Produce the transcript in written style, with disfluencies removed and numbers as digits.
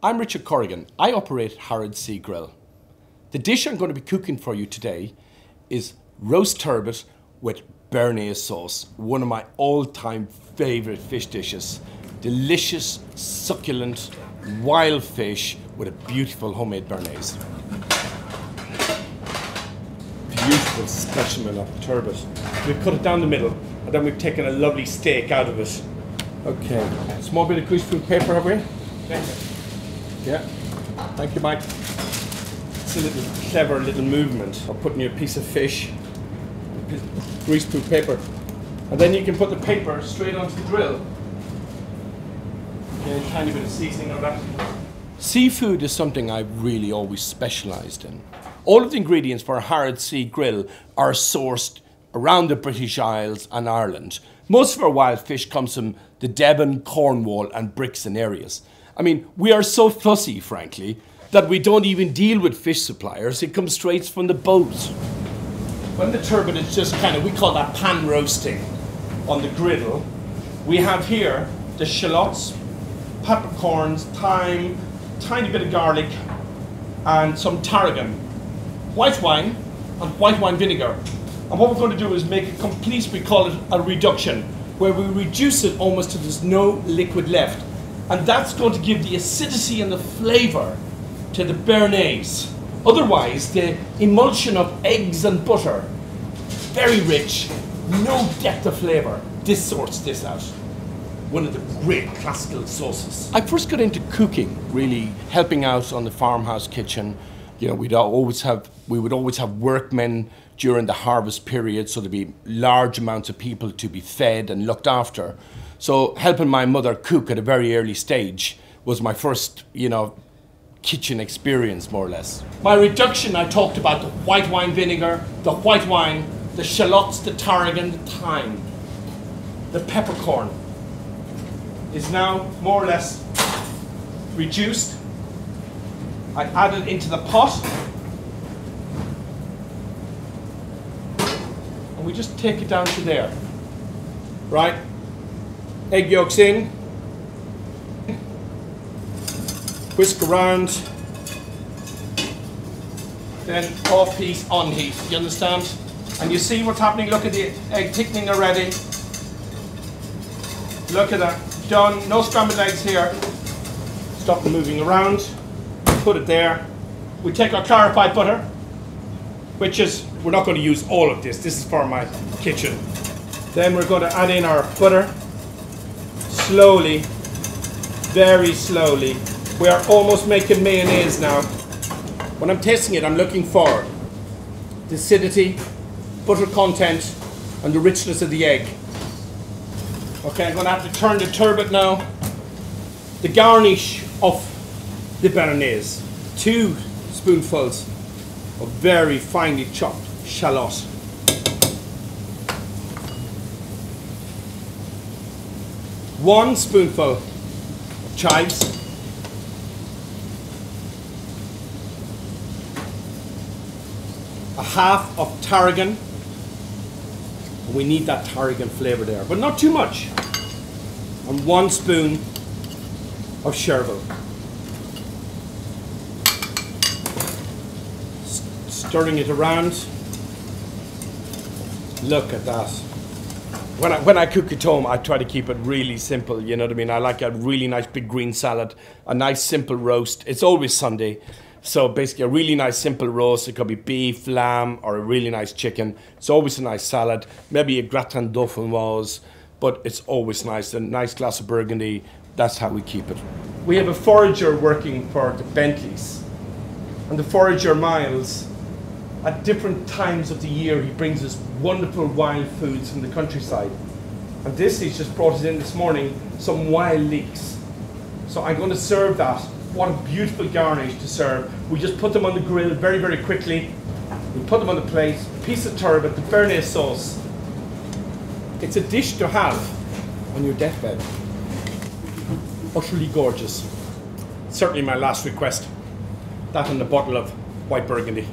I'm Richard Corrigan. I operate Harrods Sea Grill. The dish I'm going to be cooking for you today is roast turbot with béarnaise sauce, one of my all-time favourite fish dishes. Delicious, succulent, wild fish with a beautiful homemade béarnaise. Beautiful specimen of turbot. We've cut it down the middle and then we've taken a lovely steak out of it. Okay, small bit of greaseproof paper, have we? Yeah, thank you, Mike. It's a little clever little movement of putting your piece of fish, greaseproof paper, and then you can put the paper straight onto the grill. Okay, a tiny bit of seasoning on that. Seafood is something I've really always specialised in. All of the ingredients for a Harrods Sea Grill are sourced around the British Isles and Ireland. Most of our wild fish comes from the Devon, Cornwall and Brixton areas. I mean, we are so fussy, frankly, that we don't even deal with fish suppliers. It comes straight from the boat. When the turbot is just we call that pan roasting on the griddle, we have here the shallots, peppercorns, thyme, tiny bit of garlic, and some tarragon, white wine, and white wine vinegar. And what we're going to do is make a complete, we call it a reduction, where we reduce it almost to there's no liquid left. And that's going to give the acidity and the flavour to the béarnaise. Otherwise, the emulsion of eggs and butter, very rich, no depth of flavour. This sorts this out. One of the great classical sauces. I first got into cooking, really helping out on the farmhouse kitchen. You know, we would always have workmen during the harvest period, so there'd be large amounts of people to be fed and looked after. So helping my mother cook at a very early stage was my first, kitchen experience, more or less. My reduction, I talked about the white wine vinegar, the white wine, the shallots, the tarragon, the thyme, the peppercorn is now more or less reduced. I add it into the pot and we just take it down to there, right? Egg yolks in, whisk around, then off heat, on heat, you understand? And you see what's happening, look at the egg thickening already. Look at that, done, no scrambled eggs here. Stop moving around, put it there. We take our clarified butter, which is, we're not going to use all of this is for my kitchen. Then we're going to add in our butter, slowly, very slowly. We are almost making mayonnaise now. When I'm tasting it, I'm looking for the acidity, butter content, and the richness of the egg. Okay, I'm going to have to turn the turbot now. The garnish of the béarnaise. 2 spoonfuls of very finely chopped shallot. One spoonful of chives. A half of tarragon. We need that tarragon flavour there, but not too much. And 1 spoon of chervil. Stirring it around. Look at that. When I cook at home, I try to keep it really simple, you know what I mean? I like a really nice big green salad, a nice simple roast. It's always Sunday, so basically a really nice simple roast. It could be beef, lamb, or a really nice chicken. It's always a nice salad, maybe a gratin dauphinoise, but it's always nice. A nice glass of Burgundy, that's how we keep it. We have a forager working for the Bentleys, and the forager Miles, at different times of the year, he brings us wonderful wild foods from the countryside. And this, he's just brought us in this morning, some wild leeks. So I'm going to serve that. What a beautiful garnish to serve. We just put them on the grill very, very quickly. We put them on the plate, a piece of turbot, the béarnaise sauce. It's a dish to have on your deathbed. Utterly gorgeous. Certainly my last request. That and a bottle of white Burgundy.